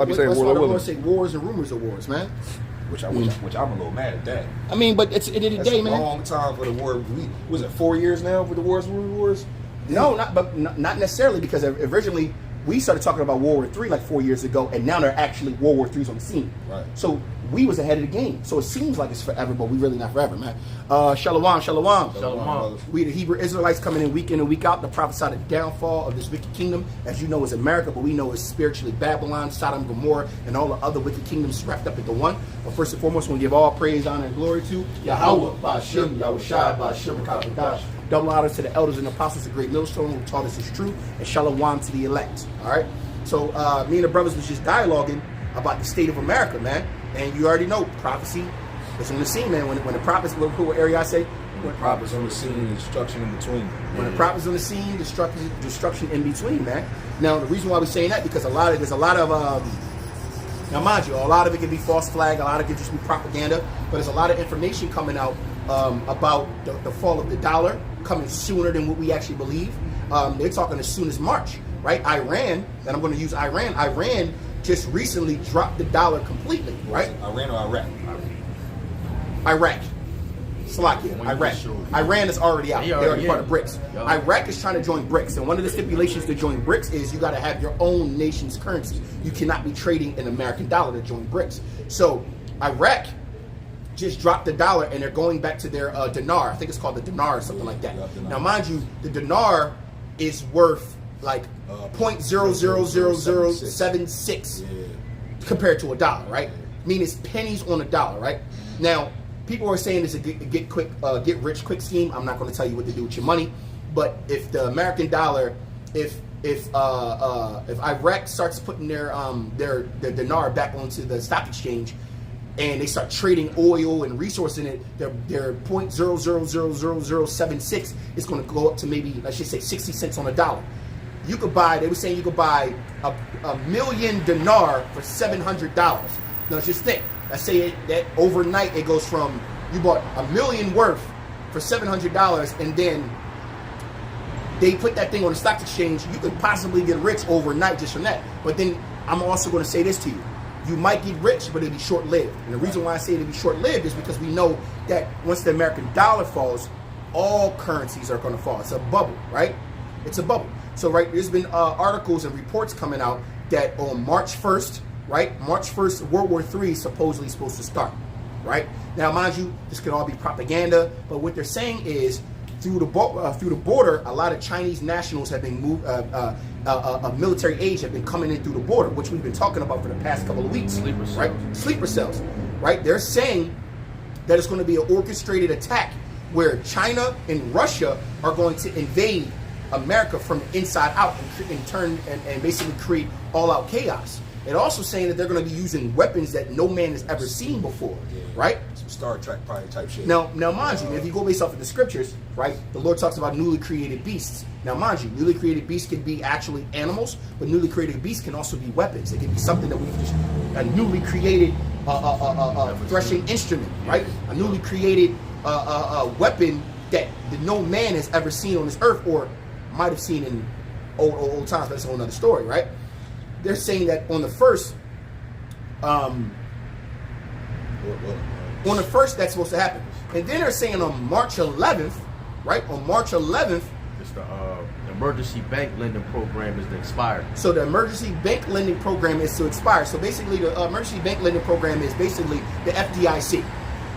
I be saying That's war why like the Lord Willis. say wars and rumors of wars, man. Which I'm a little mad at that. I mean, but it's at the end of the That's day, a man. long time for the war. Was it 4 years now for the wars? No, not necessarily, because originally we started talking about World War III like 4 years ago, and now they're actually World War III's on the scene. Right. So we was ahead of the game. So it seems like it's forever, but we really not forever, man. Shalom. Shalom. We the Hebrew Israelites coming in and week out to prophesy the downfall of this wicked kingdom. As you know, is America, but we know it's spiritually Babylon, Sodom, Gomorrah, and all the other wicked kingdoms wrapped up into one. But first and foremost, we give all praise, honor, and glory to Yahweh, Ba'ashem, Yahushua, Ba'ashem, Kadash. Double honor to the elders and apostles of Great Millstone who taught us is true, and shalom to the elect. All right. So me and the brothers was just dialoguing about the state of America, man. And you already know prophecy is on the scene, man. When the prophets, what area I say? When prophets on the scene, destruction in between. When the prophets on the scene, destruction in between, man. Now the reason why we're saying that because there's a lot of now mind you, a lot of it can be false flag, a lot of it can just be propaganda, but there's a lot of information coming out about the fall of the dollar coming sooner than what we actually believe. They're talking as soon as March, right? Iran, and I'm going to use Iran. Iran just recently dropped the dollar completely, right? Iran or Iraq? Iraq. Slovakia, Iraq. Iran is already out. They're already part of BRICS. Iraq is trying to join BRICS. And one of the stipulations to join BRICS is you got to have your own nation's currency. You cannot be trading an American dollar to join BRICS. So Iraq just dropped the dollar and they're going back to their dinar. I think it's called the dinar or something like that. Now, mind you, the dinar is worth like 0.00076 compared to a dollar, right? Meaning it's pennies on a dollar, right? Now, people are saying it's a get rich quick scheme. I'm not going to tell you what to do with your money, but if the American dollar, if Iraq starts putting their dinar back onto the stock exchange, and they start trading oil and resource in it, their 0.0000076 is going to go up to maybe, let's just say 60 cents on a dollar. You could buy, they were saying you could buy a million dinar for $700. Now just think, let's say that overnight it goes from, you bought a million worth for $700 and then they put that thing on the stock exchange, you could possibly get rich overnight just from that. But then I'm also going to say this to you. You might get rich, but it'll be short-lived. And the reason why I say it'll be short-lived is because we know that once the American dollar falls, all currencies are going to fall. It's a bubble, right? It's a bubble. So, right, there's been articles and reports coming out that on March 1st, right, March 1st, World War III is supposedly supposed to start, right? Now, mind you, this could all be propaganda, but what they're saying is through the border, a lot of Chinese nationals have been moved, of military age have been coming in through the border, which we've been talking about for the past couple of weeks, right? Sleeper cells, right? They're saying that it's going to be an orchestrated attack where China and Russia are going to invade America from the inside out and turn and basically create all-out chaos. They're also saying that they're going to be using weapons that no man has ever seen before, right? Some Star Trek probably type shit. Now mind you, if you go based off of the scriptures, right, the Lord talks about newly created beasts. Now, mind you, newly created beasts can be actually animals, but newly created beasts can also be weapons. It can be something that we've just, a newly created threshing instrument, right? A newly created weapon that no man has ever seen on this earth or might have seen in old times, but that's a whole other story, right? They're saying that on the first, that's supposed to happen. And then they're saying on March 11th, right? On March 11th, it's the emergency bank lending program is to expire. So the emergency bank lending program is to expire. So basically, the emergency bank lending program is basically the FDIC.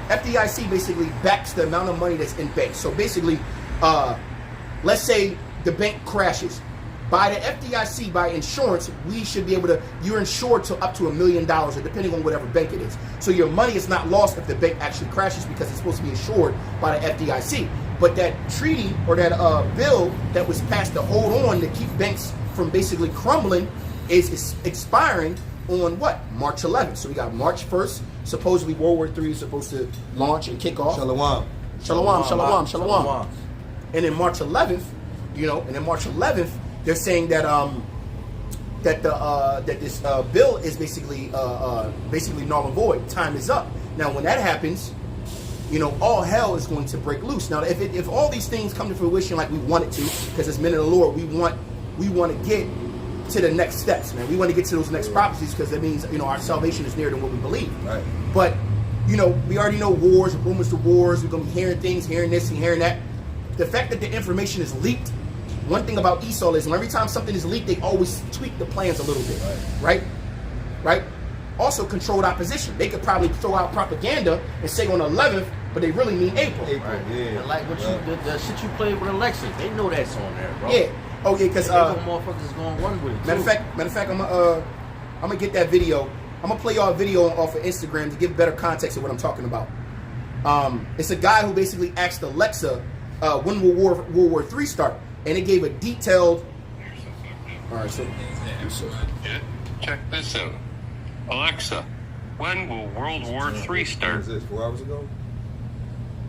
FDIC basically backs the amount of money that's in banks. So basically, let's say the bank crashes. By the FDIC, by insurance, we should be able to, you're insured to up to $1 million, or depending on whatever bank it is. So your money is not lost if the bank actually crashes because it's supposed to be insured by the FDIC. But that treaty or that bill that was passed to hold on to keep banks from basically crumbling is expiring on what? March 11th. So we got March 1st. Supposedly World War III is supposed to launch and kick off. Shalom. And then March 11th, March 11th, they're saying that that this bill is basically null and void. Time is up. Now, when that happens, all hell is going to break loose. Now, if all these things come to fruition like we want it to, because as men of the Lord, we want to get to the next steps, man. We want to get to those next prophecies because that means, you know, our salvation is nearer than what we believe. Right. But, you know, we already know wars, rumors to wars. We're going to be hearing things, hearing this and hearing that. The fact that the information is leaked, one thing about Esau is every time something is leaked, they always tweak the plans a little bit, right? Also, controlled opposition. They could probably throw out propaganda and say on the 11th, but they really mean April. Right. Yeah. And like what the shit you played with Alexis, they know that's on there, bro. Yeah. Oh yeah, because they know motherfuckers going one with it. matter of fact, I'm gonna get that video. I'm gonna play y'all a video off of Instagram to give better context of what I'm talking about. It's a guy who basically asked Alexa, when will World War III start, and it gave a detailed. All right, so check this out. Alexa, when will World War III When start? was this, 4 hours ago?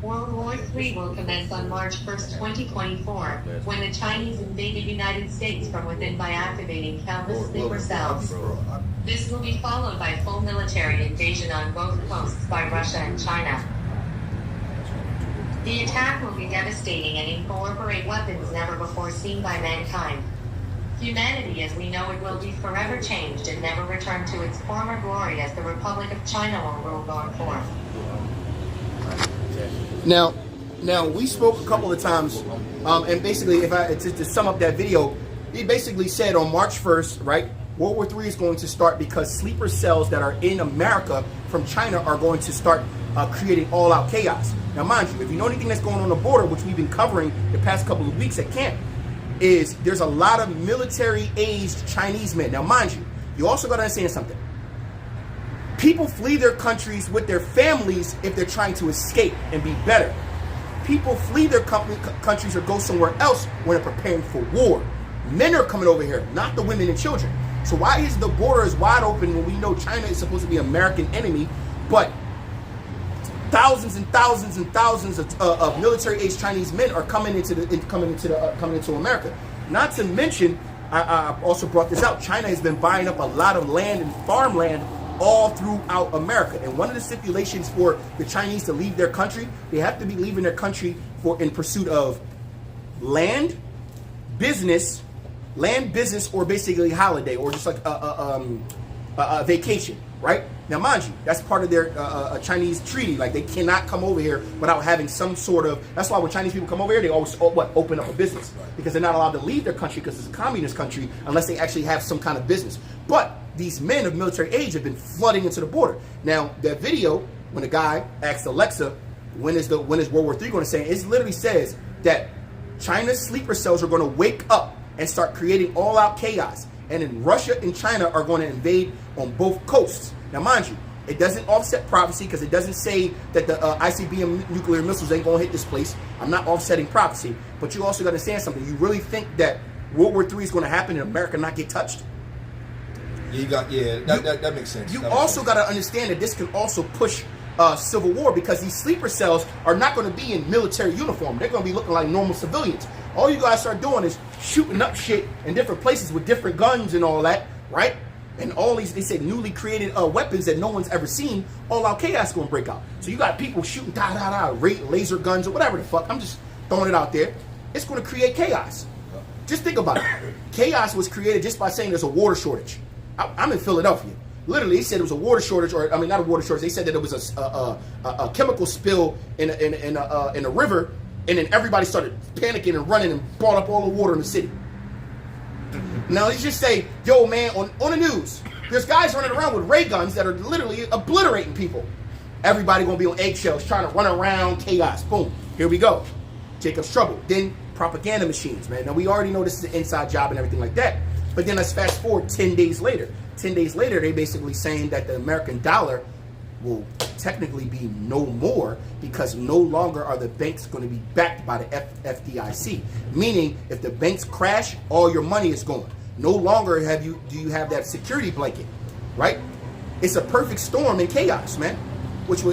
World War III will commence on March 1st, 2024, when the Chinese invade the United States from within by activating countless sleeper cells. This will be followed by full military invasion on both coasts by Russia and China. The attack will be devastating and incorporate weapons never before seen by mankind. Humanity as we know it will be forever changed and never return to its former glory as the Republic of China will rule going forth. now we spoke a couple of times, and basically, if I to sum up that video, he basically said on March 1st, right, World War III is going to start because sleeper cells that are in America from China are going to start creating all-out chaos. Now, mind you, if you know anything that's going on the border, which we've been covering the past couple of weeks at camp, is there's a lot of military-aged Chinese men. Now, mind you, you also got to understand something. People flee their countries with their families if they're trying to escape and be better. People flee their countries or go somewhere else when they're preparing for war. Men are coming over here, not the women and children. So why is the border is wide open when we know China is supposed to be an American enemy, but thousands and thousands and thousands of military-aged Chinese men are coming into America? Not to mention, I also brought this out. China has been buying up a lot of land and farmland all throughout America. And one of the stipulations for the Chinese to leave their country, they have to be leaving their country in pursuit of land, business, or basically holiday, or just like a vacation, right? Now, mind you, that's part of their Chinese treaty. Like, they cannot come over here without having some sort of. That's why when Chinese people come over here, they always open up a business, because they're not allowed to leave their country because it's a communist country unless they actually have some kind of business. But these men of military age have been flooding into the border. Now, that video, when the guy asked Alexa, when is World War III going to say, it literally says that China's sleeper cells are going to wake up and start creating all-out chaos. And then Russia and China are going to invade on both coasts. Now, mind you, it doesn't offset prophecy because it doesn't say that the ICBM nuclear missiles ain't going to hit this place. I'm not offsetting prophecy. But you also got to understand something. You really think that World War III is going to happen and America not get touched? That makes sense. You also got to understand that this can also push civil war, because these sleeper cells are not going to be in military uniform. They're going to be looking like normal civilians. All you guys start doing is shooting up shit in different places with different guns and all that, right? And all these, they say, newly created weapons that no one's ever seen. All out chaos going to break out. So you got people shooting laser guns or whatever the fuck. I'm just throwing it out there. It's going to create chaos. Just think about it. Chaos was created just by saying there's a water shortage. I'm in Philadelphia. Literally, they said it was a water shortage, or I mean, not a water shortage. They said that it was a chemical spill in a river, and then everybody started panicking and running and brought up all the water in the city. Now let's just say, yo, man, on the news, there's guys running around with ray guns that are literally obliterating people. Everybody gonna be on eggshells trying to run around, chaos. Boom, here we go. Jacob's trouble. Then propaganda machines, man. Now we already know this is an inside job and everything like that. But then let's fast forward 10 days later. 10 days later, they basically saying that the American dollar will technically be no more, because no longer are the banks going to be backed by the FDIC. Meaning, if the banks crash, all your money is gone. No longer do you have that security blanket, right? It's a perfect storm in chaos, man. Which will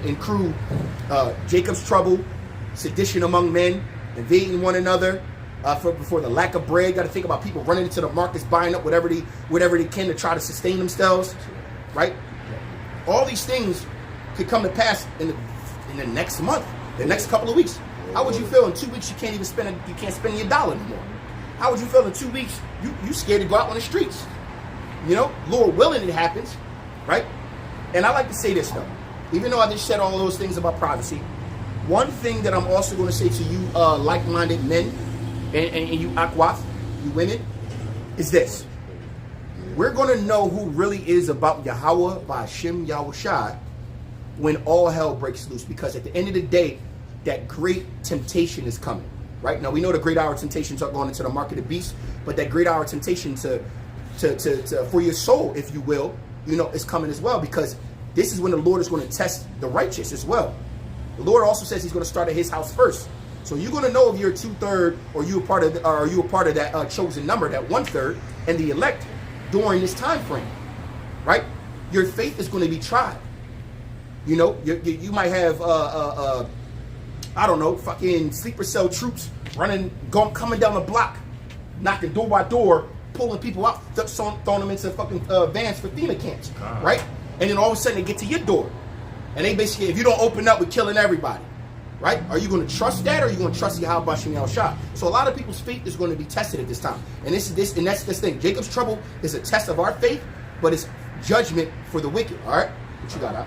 include Jacob's trouble, sedition among men, invading one another. For the lack of bread, got to think about people running into the markets, buying up whatever they can to try to sustain themselves, right? All these things could come to pass in the next month, the next couple of weeks. How would you feel in 2 weeks? You can't spend your dollar anymore. How would you feel in 2 weeks? You scared to go out on the streets. You know, Lord willing, it happens, right? And I like to say this though, even though I just said all those things about privacy, one thing that I'm also going to say to you, like-minded men, and you Akwaf, you women, is this: we're going to know who really is about Yahweh by Hashem Yahushai when all hell breaks loose. Because at the end of the day, that great temptation is coming. Right now, we know the great hour temptations are going into the market of beasts, but that great hour temptation to for your soul, if you will, you know, is coming as well. Because this is when the Lord is going to test the righteous as well. The Lord also says He's going to start at His house first. So you're going to know if you're 2/3 or you a part of that chosen number, that 1/3, and the elect during this time frame, right? Your faith is going to be tried. You know, you might have I don't know, fucking sleeper cell troops coming down the block, knocking door by door, pulling people out, throwing them into fucking vans for FEMA camps, right? And then all of a sudden they get to your door, and they basically, if you don't open up, we're killing everybody, right? Are you going to trust that, or are you going to trust Yahweh Shem Yahushua? So a lot of people's faith is going to be tested at this time, and that's this thing. Jacob's trouble is a test of our faith, but it's judgment for the wicked. All right, what you got out?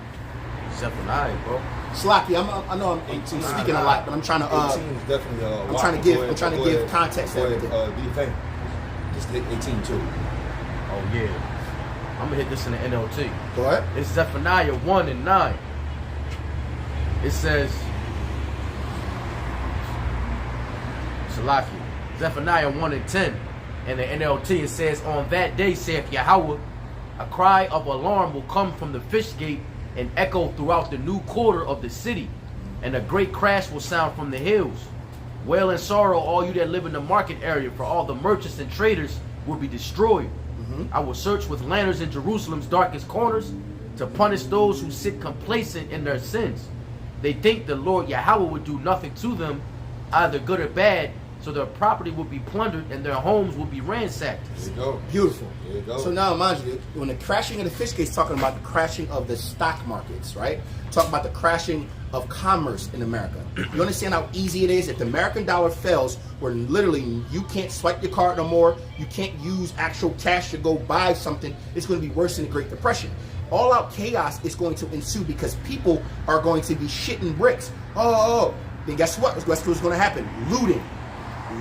Zephaniah, bro. Slocky, I know I'm 18 speaking a lot, but I'm trying to 18 is definitely I'm trying to give context to everything. Do your thing. Just 18 too. Oh yeah. I'm gonna hit this in the NLT. Go ahead. It's Zephaniah 1:9. It says, Salaki, Zephaniah 1:10. In the NLT, it says, on that day, saith Yahweh, a cry of alarm will come from the fish gate and echo throughout the new quarter of the city, and a great crash will sound from the hills. Wail and sorrow, all you that live in the market area, for all the merchants and traders will be destroyed. I will search with lanterns in Jerusalem's darkest corners to punish those who sit complacent in their sins. They think the Lord Yahweh would do nothing to them, either good or bad, so their property will be plundered and their homes will be ransacked. There you go. Beautiful. There you go. So now, mind you, when the crashing of the fish gate is talking about the crashing of the stock markets, right? Talking about the crashing of commerce in America. You understand how easy it is? If the American dollar fails, where literally you can't swipe your card no more, you can't use actual cash to go buy something, it's going to be worse than the Great Depression. All out chaos is going to ensue because people are going to be shitting bricks. Oh. Then guess what? Guess what's going to happen? Looting.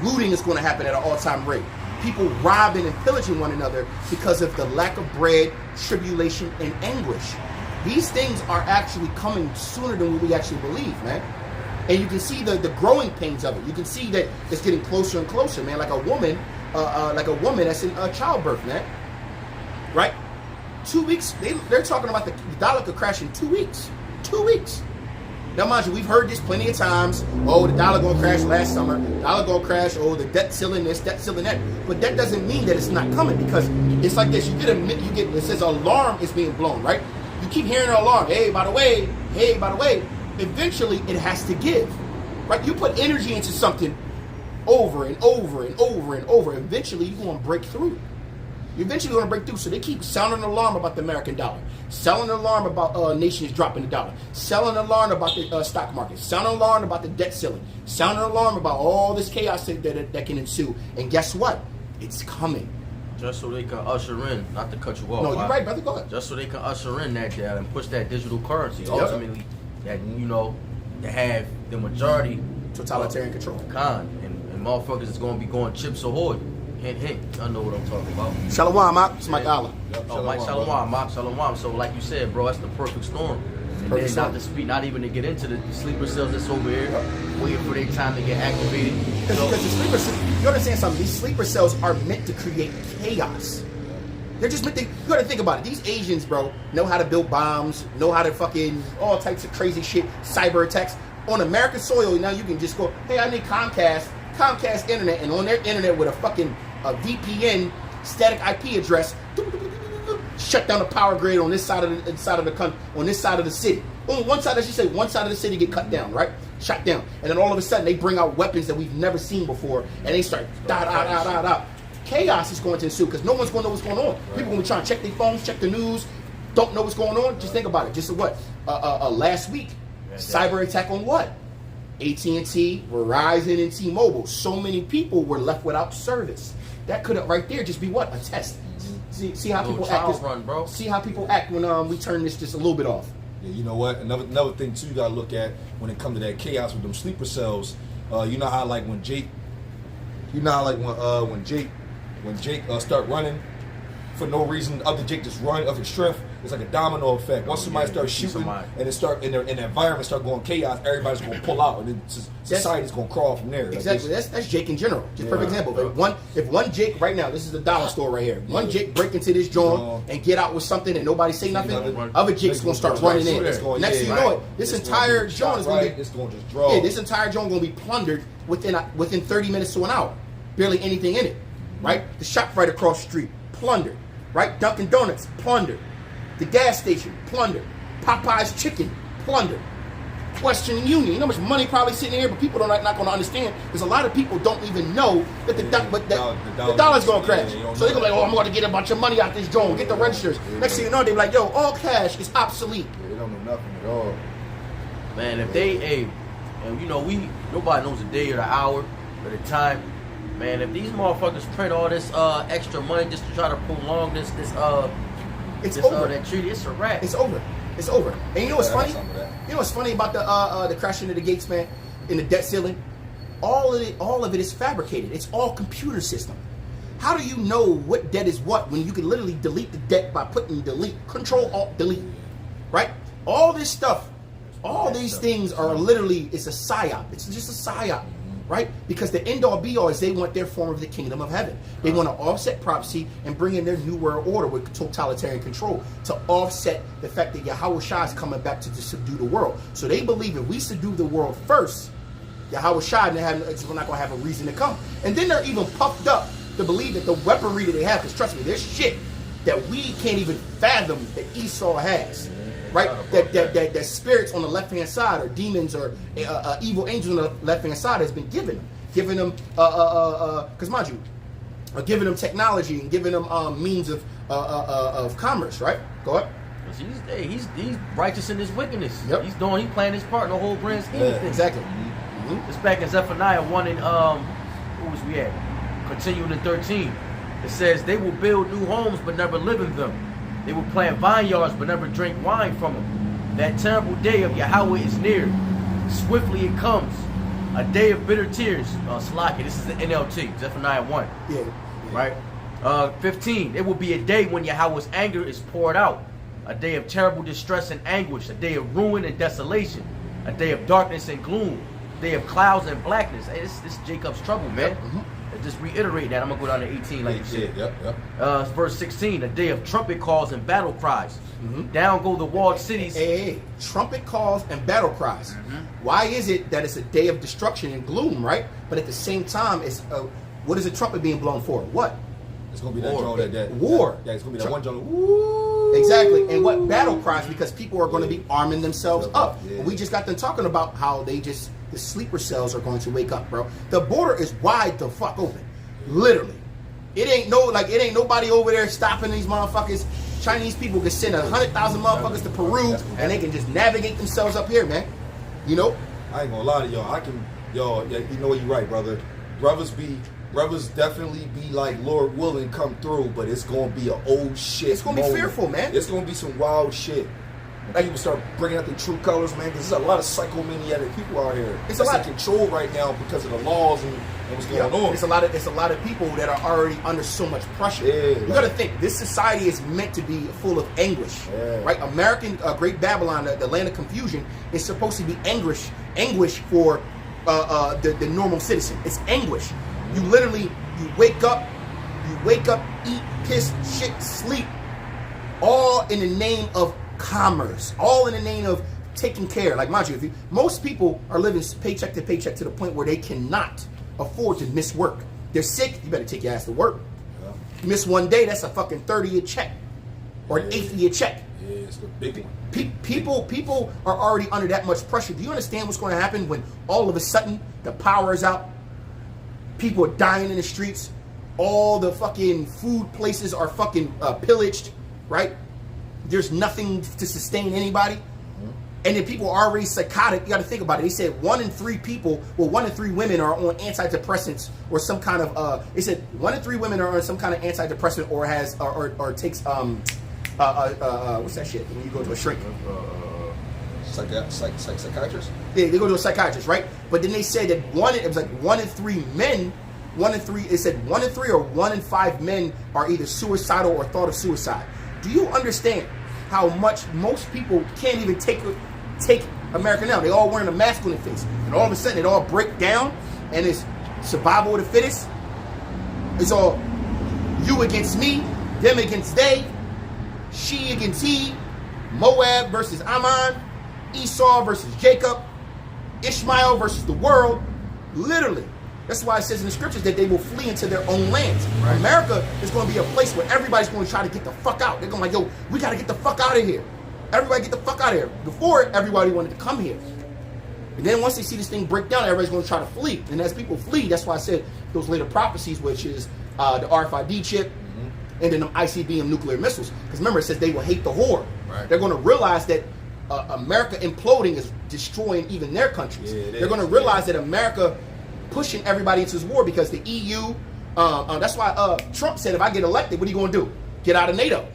Looting is going to happen at an all-time rate. People robbing and pillaging one another because of the lack of bread, tribulation, and anguish. These things are actually coming sooner than what we actually believe, man. And you can see the growing pains of it. You can see that it's getting closer and closer, man. Like a woman that's in childbirth, man. Right? 2 weeks. They're talking about the dollar could crash in 2 weeks. 2 weeks. Now, mind you, we've heard this plenty of times. Oh, the dollar gonna crash last summer. Dollar gonna crash. Oh, the debt ceiling this, debt ceiling that. But that doesn't mean that it's not coming, because it's like this. You get it says alarm is being blown, right? You keep hearing an alarm. Hey, by the way. Hey, by the way. Eventually, it has to give, right? You put energy into something over and over and over and over. Eventually, you're gonna break through. You're eventually going to break through. So they keep sounding an alarm about the American dollar, selling an alarm about nations dropping the dollar, selling an alarm about the stock market, sounding an alarm about the debt ceiling, sounding an alarm about all this chaos that can ensue. And guess what? It's coming. Just so they can usher in, not to cut you off. No, you're right, brother. Go ahead. Just so they can usher in that and push that digital currency. Ultimately, that, you know, to have the majority totalitarian control. And motherfuckers is going to be going Chips Ahoy. Hint, hint. I know what I'm talking about. Shalom, Mark. It's Mike Allah. Oh, Mike Shalom, Mark Shalom. So, like you said, bro, that's the perfect storm. And Perfect then storm. not to speak, not even to get into the sleeper cells that's over here, waiting for their time to get activated. Because the sleeper cells, you understand something? These sleeper cells are meant to create chaos. They're just meant to, you gotta think about it. These Asians, bro, know how to build bombs, know how to fucking all types of crazy shit, cyber attacks. On American soil, now you can just go, hey, I need Comcast internet, and on their internet with a fucking VPN static IP address, shut down the power grid on this side of the city. On one side, as you say, one side of the city get cut down, right? Shut down. And then all of a sudden they bring out weapons that we've never seen before, and they start chaos is going to ensue because no one's going to know what's going on. People going to be trying to check their phones, check the news, don't know what's going on. Just think about it. Just what? Last week, cyber attack on what? AT&T, Verizon, and T-Mobile. So many people were left without service. That could right there just be what? A test. See how people act. Run, bro. See how people act when we turn this just a little bit off. Yeah, you know what? Another thing too you gotta look at when it comes to that chaos with them sleeper cells. You know how like when Jake start running for no reason, other Jake just run of his strength. It's like a domino effect. Once somebody starts shooting and it start in the environment start going chaos, everybody's gonna pull out, and then society's gonna crawl from there. Exactly. Like that's Jake in general. Just for example, if one Jake right now, this is the dollar store right here. One Jake break into this joint and get out with something and nobody say nothing. Other Jake's gonna start running in. Next thing you know it, this entire joint is gonna be. It's gonna just draw. Yeah, this entire joint gonna be plundered within 30 minutes to an hour. Barely anything in it. Right? The shop right across the street, plundered. Right? Dunkin' Donuts, plundered. The gas station, plundered. Popeye's chicken, plundered. Western Union, you know how much money probably sitting here, but people are not going to understand because a lot of people don't even know that the dollar's going to crash. So they're going to be like, oh, I'm going to get a bunch of money out this joint, get the registers. Next thing you know, they're like, yo, all cash is obsolete. Yeah, they don't know nothing at all. Man, if they, and you know, nobody knows the day or the hour or the time. Man, if these motherfuckers print all this extra money just to try to prolong this over. That treaty, it's a wrap. It's over. It's over. And you know what's funny? You know what's funny about the crashing of the gates, man, in the debt ceiling? All of it is fabricated. It's all computer system. How do you know what debt is what when you can literally delete the debt by putting delete, Control Alt Delete, right? All this stuff, all these things are literally, it's a psyop. It's just a psyop. Right? Because the end all be all is they want their form of the kingdom of heaven. They want to offset prophecy and bring in their new world order with totalitarian control to offset the fact that Yahweh Shai is coming back to subdue the world. So they believe if we subdue the world first, Yahweh Shai we're not going to have a reason to come. And then they're even puffed up to believe that the weaponry that they have, because trust me, there's shit that we can't even fathom that Esau has. Right, that spirits on the left hand side, or demons, or evil angels on the left hand side has been giving them, because mind you, giving them technology and giving them means of commerce. Right, go ahead. He's righteous in his wickedness. Yep. He's playing his part in the whole grand scheme of things. Exactly. It's back in Zephaniah 1 and who was we at? Continuing in 13. It says they will build new homes but never live in them. They will plant vineyards but never drink wine from them. That terrible day of Yahweh is near. Swiftly it comes. A day of bitter tears. Salaki, this is the NLT, Zephaniah 1. Yeah. Right? 15. It will be a day when Yahweh's anger is poured out. A day of terrible distress and anguish. A day of ruin and desolation. A day of darkness and gloom. A day of clouds and blackness. Hey, this Jacob's trouble, man. Just reiterate that. I'm going to go down to 18 like you said. Yep. Verse 16, a day of trumpet calls and battle cries. Down go the walled cities. Hey, trumpet calls and battle cries. Why is it that it's a day of destruction and gloom, right? But at the same time, it's what is a trumpet being blown for? What? It's going to be that joint war. Yeah, it's going to be that one joint. Woo! Exactly. And what battle cries? Because people are going to be arming themselves up. Yeah. We just got them talking about how the sleeper cells are going to wake up, bro. The border is wide the fuck open. Literally. It ain't nobody over there stopping these motherfuckers. Chinese people can send 100,000 motherfuckers to Peru and they can just navigate themselves up here, man. You know? I ain't gonna lie to y'all. You know what, you're right, brother. Brothers definitely be like, Lord willing, come through, but it's gonna be an old shit. It's gonna be fearful, man. It's gonna be some wild shit. When people start bringing out their true colors, man, because there's a lot of psychomaniac people out here. It's a lot of control right now because of the laws and what's going on. It's a lot of people that are already under so much pressure. You got to think, this society is meant to be full of anguish, right? American Great Babylon, the land of confusion, is supposed to be anguish for the normal citizen. It's anguish. You literally, you wake up, eat, piss, shit, sleep, all in the name of commerce, all in the name of taking care. Like, mind you, most people are living paycheck to paycheck to the point where they cannot afford to miss work. They're sick, you better take your ass to work. You miss one day, that's a fucking 30-year check or an 8-year check. Yeah, it's a big one. People are already under that much pressure. Do you understand what's going to happen when all of a sudden the power is out? People are dying in the streets. All the fucking food places are fucking pillaged, right? There's nothing to sustain anybody. And then people are already psychotic. You got to think about it. They said 1 in 3 people, well, 1 in 3 women are on antidepressants or some kind of. They said 1 in 3 women are on some kind of antidepressant or has or takes what's that shit when you go to a shrink? Psychiatrist? Yeah, they go to a psychiatrist, right? But then they said that it was like 1 in 3 men. 1 in 3. It said 1 in 3 or 1 in 5 men are either suicidal or thought of suicide. Do you understand how much most people can't even take America now? They all wearing a mask on their face, and all of a sudden it all break down, and it's survival of the fittest. It's all you against me, them against they, she against he, Moab versus Ammon, Esau versus Jacob, Ishmael versus the world. Literally. That's why it says in the scriptures that they will flee into their own lands. Right. America is going to be a place where everybody's going to try to get the fuck out. They're going like, yo, we got to get the fuck out of here. Everybody get the fuck out of here. Before, everybody wanted to come here. And then once they see this thing break down, everybody's going to try to flee. And as people flee, that's why I said those later prophecies, which is the RFID chip, and then the ICBM nuclear missiles. Because remember, it says they will hate the horde. Right. They're going to realize that America imploding is destroying even their countries. Yeah, they're going to realize that America pushing everybody into this war because the EU, that's why Trump said, if I get elected, what are you going to do? Get out of NATO.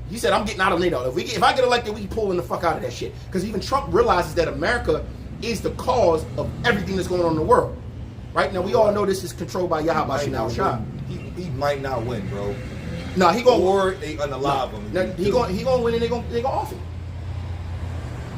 He said, I'm getting out of NATO. If I get elected, we can pull in the fuck out of that shit. Because even Trump realizes that America is the cause of everything that's going on in the world. Right? Now, we all know this is controlled by Yahweh Shah Shah. He might not win, bro. No, he going or they unalive him. No, he going win and they going off him.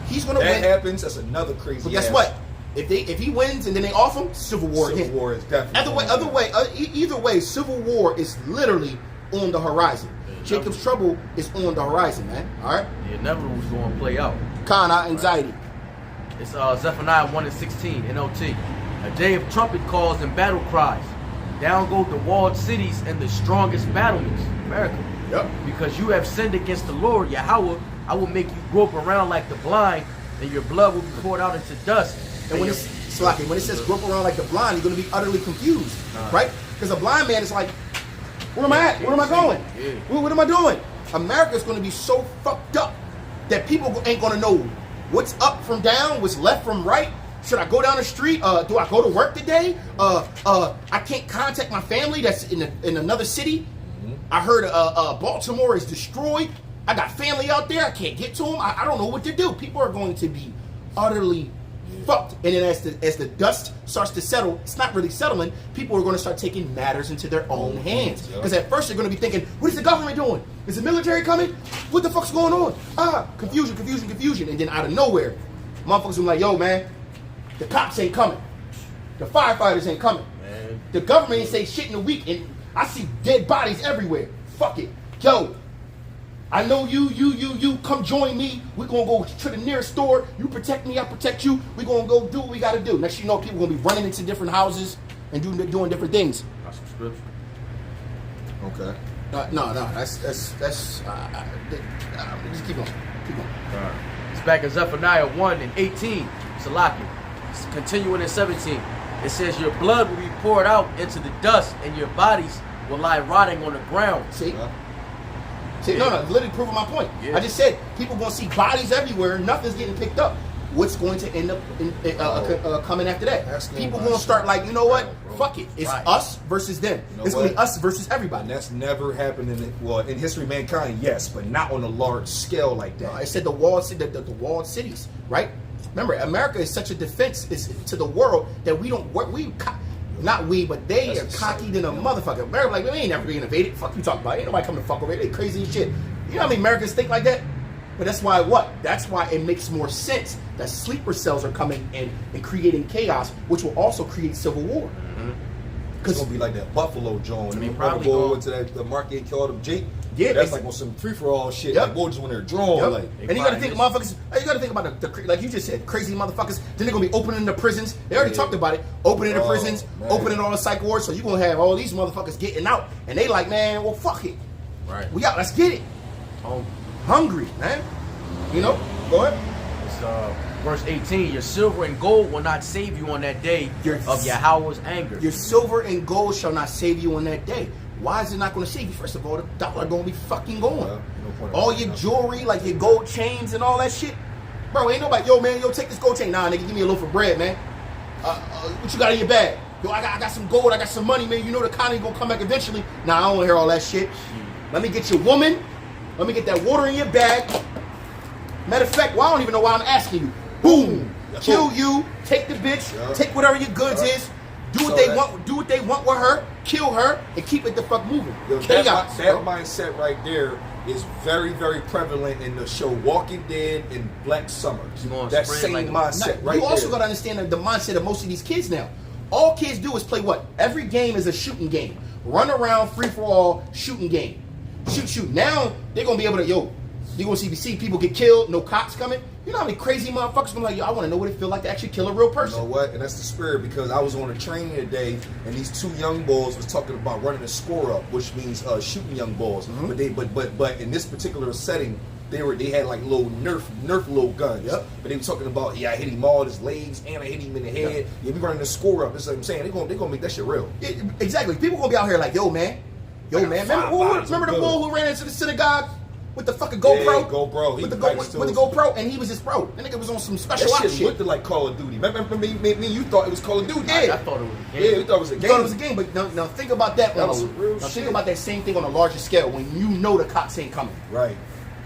He's going to win. That happens. That's another crazy. But guess what? If he wins and then they off him, civil war again. Civil war is definitely. Either way, civil war is literally on the horizon. Jacob's trouble is on the horizon, man. All right. The inevitable is going to play out. Anxiety. It's Zephaniah 1:16 NLT. A day of trumpet calls and battle cries. Down go the walled cities and the strongest battlements. America. Yep. Because you have sinned against the Lord, Yahweh, I will make you grope around like the blind, and your blood will be poured out into dust. And when it says grope around like the blind, you're going to be utterly confused, right? Because a blind man is like, where am I at? Where am I going? Yeah. What am I doing? America's going to be so fucked up that people ain't going to know what's up from down, what's left from right. Should I go down the street? Do I go to work today? I can't contact my family that's in another city. I heard Baltimore is destroyed. I got family out there. I can't get to them. I don't know what to do. People are going to be utterly fucked. And then as the dust starts to settle, it's not really settling. People are going to start taking matters into their own hands. Because at first they're going to be thinking, what is the government doing? Is the military coming? What the fuck's going on? Confusion. And then out of nowhere, motherfuckers will be like, yo, man, the cops ain't coming. The firefighters ain't coming. Man. The government ain't say shit in a week. And I see dead bodies everywhere. Fuck it. Yo, I know you come join me. We're going to go to the nearest store. You protect me, I protect you. We're going to go do what we got to do. Next you know, people going to be running into different houses and doing different things. That's some scripture. Okay. No, that's just keep going. Right. It's back in Zephaniah 1:18. Salaki. It's continuing in 17. It says, your blood will be poured out into the dust, and your bodies will lie rotting on the ground. See? See, no, literally proving my point. Yeah. I just said people going to see bodies everywhere. Nothing's getting picked up. What's going to end up coming after that? People going to start like, you know what? Fuck it. It's us versus them. You know it's going to be us versus everybody. And that's never happened in history of mankind, yes, but not on a large scale like that. I said the walled cities, right? Remember, America is such a defense to the world that we don't work. But they are cocky than a motherfucker. America, like, we ain't never being invaded. Fuck you talking about? Ain't nobody coming to fuck over here. They crazy as shit. You know how many Americans think like that? But that's why what? That's why it makes more sense that sleeper cells are coming and creating chaos, which will also create civil war. It's gonna be like that Buffalo Jones. I mean, probably go into the market and kill them Jake. Yeah, that's like on some free for all shit. Yep. Like boys when they're drawn. Yep. Like, and you gotta think, motherfuckers. You gotta think about the like you just said, crazy motherfuckers. Then they're gonna be opening the prisons. They already talked about it. Opening the prisons, opening all the psych wards. So you gonna have all these motherfuckers getting out, and they like, man, well, fuck it. Right. We out. Let's get it. Hungry, man. You know. Go ahead. It's verse 18. Your silver and gold will not save you on that day of Yahweh's anger. Your silver and gold shall not save you on that day. Why is it not going to save you? First of all, the dollar going to be fucking going. All your jewelry, like your gold chains and all that shit, Bro, ain't nobody, yo, man, yo, take this gold chain. Nah, nigga, give me a loaf of bread, man. What you got in your bag? Yo, I got some gold, I got some money, man. You know the economy gonna come back eventually. Nah, I don't wanna hear all that shit. Let me get your woman. Let me get that water in your bag. Matter of fact, well, I don't even know why I'm asking you. Boom. Kill you, take the bitch, take whatever your goods is, do what they want with her, kill her, and keep it the fuck moving. Yo, Chaos, that bro. mindset right there is very, very prevalent in the show Walking Dead and Black Summer. That same mindset right You also there. got to understand the mindset of most of these kids now. All kids do is play what? Every game is a shooting game. Run around, free for all, shooting game. Shoot. Now they're gonna be able to, you're gonna see people get killed, no cops coming. You know how many crazy motherfuckers gonna be like, yo, I want to know what it feel like to actually kill a real person. You know what? And that's the spirit, because I was on a train today, and these two young boys was talking about running a score up, which means shooting young boys. But in this particular setting, they had like little Nerf little guns. Yep. But they were talking about, I hit him all his legs and I hit him in the head. Yeah, we running the score up. That's what I'm saying. They're gonna make that shit real. Exactly. People gonna be out here like, yo, man. Remember the bull who ran into the synagogue with the fucking GoPro? Yeah, GoPro. With the GoPro, and he was just pro. That nigga was on some special That ops shit shit. looked like Call of Duty. Remember me, you thought it was Call of Duty. Yeah. I thought it was a game. Yeah, we thought it was a You game. thought it was a game, but now think about that. That was some real now shit. think about that same thing on a larger scale when you know the cops ain't coming. Right.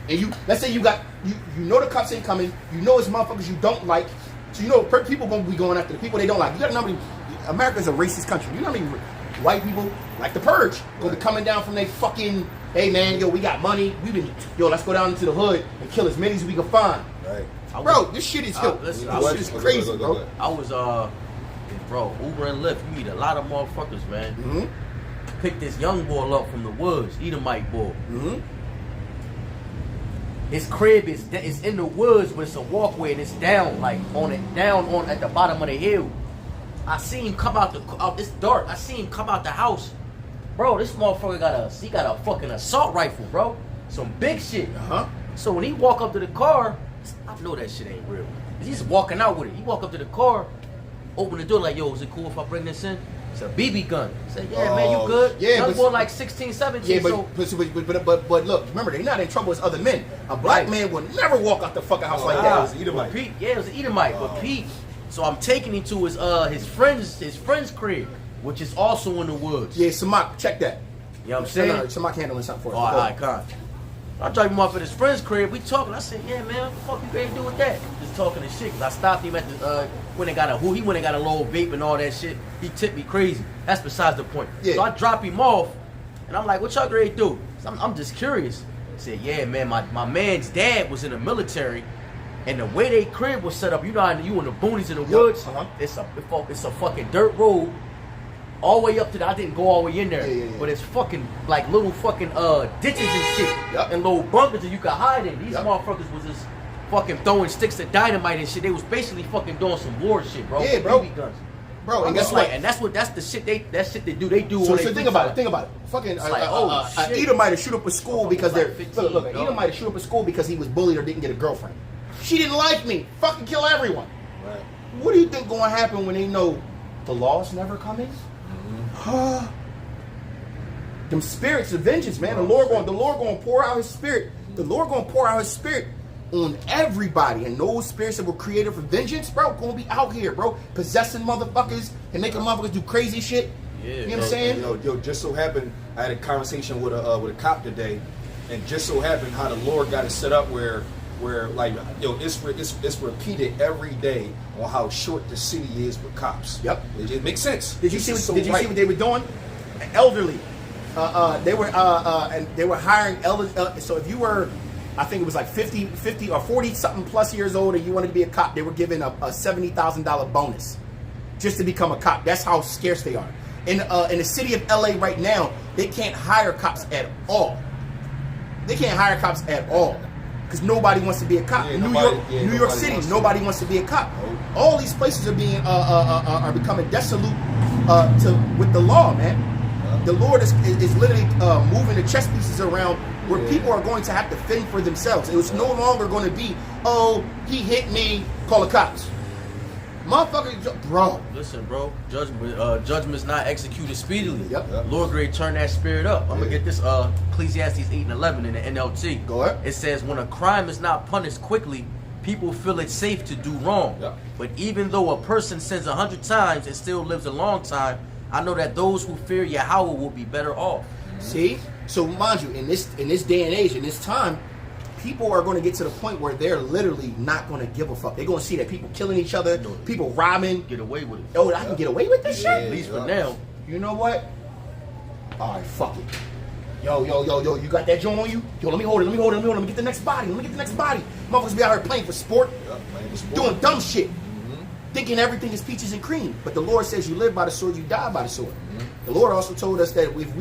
And let's say you know the cops ain't coming, you know it's motherfuckers you don't like, so you know people gonna be going after the people they don't like. You gotta know America's a racist country. You know how many white people like the Purge gonna be coming down from they fucking, hey man, yo, we got money, let's go down into the hood and kill as many as we can find. Right. Bro, this shit is listen, this shit is crazy, bro. I was bro, Uber and Lyft, you meet a lot of motherfuckers, man. Mm-hmm. Pick this young boy up from the woods, Edomite boy. Mm-hmm. His crib is in the woods, but it's a walkway and it's down at the bottom of the hill. I see him come out it's dark. I see him come out the house, bro. This motherfucker got a fucking assault rifle, bro. Some big shit. So when he walk up to the car, I know that shit ain't real. He's walking out with it. He walk up to the car, open the door like, yo, is it cool if I bring this in? It's a BB gun. I said, yeah, man, you good? Yeah, young but boy like 16, 17. Yeah, so but look, remember, they're not in trouble as other men. A black man would never walk out the fucking house like that. It was an Edomite. Pete, it was an Edomite. But Pete, so I'm taking him to his friend's crib, which is also in the woods. Yeah, Samak, check that. You know what I'm saying? Samak handling something for us. All right, con. I dropped him off at his friend's crib. We talking. I said, yeah, man, what the fuck you gonna do with that? Just talking this shit. Cause I stopped him at the he went and got a little vape and all that shit. He tipped me crazy. That's besides the point. Yeah. So I drop him off, and I'm like, what y'all gonna do? So I'm just curious. He said, yeah, man, my man's dad was in the military, and the way they crib was set up, you know how you in the boonies in the woods. It's a fucking dirt road. All the way up to I didn't go all the way in there. Yeah. But it's fucking like little fucking ditches and shit. Yep. And little bunkers that you could hide in. These Yep. motherfuckers was just fucking throwing sticks of dynamite and shit. They was basically fucking doing some war shit, bro. Yeah, bro. BB guns. Bro, and I'm guess just what? like, and that's the shit they do. So when they think about it. Fucking It's like, oh, an shit. Edomite to shoot up a school Motherfucker because was they're like 15, look, an Edomite to shoot up a school because he was bullied or didn't get a girlfriend. She didn't like me. Fucking kill everyone. Right. What do you think gonna happen when they know the law's never coming? Them spirits of vengeance, man. The Lord going to pour out His Spirit. The Lord going to pour out His Spirit on everybody, and those spirits that were created for vengeance, bro, gonna be out here, bro, possessing motherfuckers and making motherfuckers do crazy shit. Yeah, you know what I'm saying? Yo, just so happened, I had a conversation with a cop today, and just so happened how the Lord got it set up where like, yo, it's repeated every day on how short the city is with cops. Yep. It makes sense. Did you This see? is so Did you right. see what they were doing? Elderly. They were and they were hiring elderly. So if you were, I think it was like 50 or 40 something plus years old, and you wanted to be a cop, they were given a $70,000 bonus just to become a cop. That's how scarce they are. In the city of LA right now, they can't hire cops at all. They can't hire cops at all because nobody wants to be a cop. Yeah, New York City, nobody wants to be a cop. All these places are being are becoming desolate with the law, man. The Lord is literally moving the chess pieces around where people are going to have to fend for themselves. It was no longer going to be, oh, he hit me, call the cops. Motherfucker, bro. Listen, bro. Judgment's not executed speedily. Yep. Lord Great, turn that spirit up. I'm gonna get this Ecclesiastes 8:11 in the NLT. Go ahead. It says, when a crime is not punished quickly, people feel it's safe to do wrong. Yeah. But even though a person sins 100 times and still lives a long time, I know that those who fear Yahweh will be better off. See? So mind you, in this day and age, in this time, people are going to get to the point where they're literally not going to give a fuck. They're going to see that people killing each other, people robbing. Get away with it. Oh, I can get away with this shit? At least for now. You know what? All right, fuck it. Yo, you got that joint on you? Yo, let me hold it. Let me get the next body. Motherfuckers be out here playing for sport, doing dumb shit, thinking everything is peaches and cream. But the Lord says you live by the sword, you die by the sword. The Lord also told us that if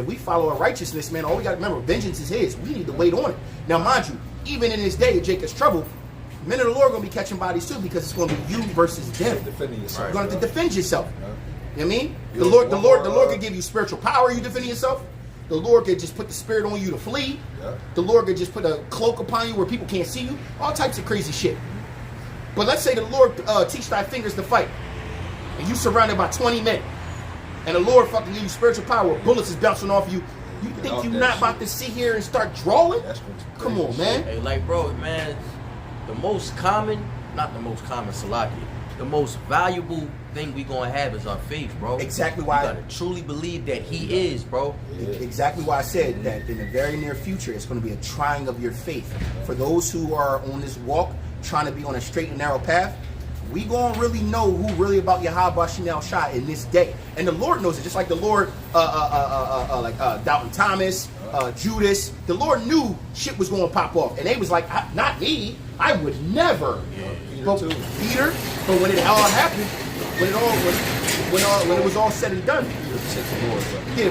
we follow our righteousness, man, all we got to remember, vengeance is His. We need to wait on it. Now, mind you, even in this day of Jacob's trouble, men of the Lord are going to be catching bodies too, because it's going to be you versus them. Defending yourself. You're going to have to defend yourself. Yeah. You know what I mean? Yeah, The Lord could give you spiritual power. You defending yourself. The Lord could just put the spirit on you to flee. Yeah. The Lord could just put a cloak upon you where people can't see you. All types of crazy shit. But let's say the Lord teach thy fingers to fight, and you surrounded by 20 men, and the Lord fucking give you spiritual power where bullets is bouncing off you. You think you're not about to sit here and start drawing? Come on, man. Hey, like, bro, man, the most common, Salaki, the most valuable thing we gonna have is our faith, bro. Exactly why. You gotta truly believe that He is, bro. Exactly why I said that in the very near future, it's going to be a trying of your faith. For those who are on this walk, trying to be on a straight and narrow path, we going to really know who really about Yahweh Shem Shai in this day. And the Lord knows it, just like the Lord, Doubting Thomas, Judas. The Lord knew shit was going to pop off. And they was like, not me. I would never. Peter, but when it all happened, when it was all said and done, that's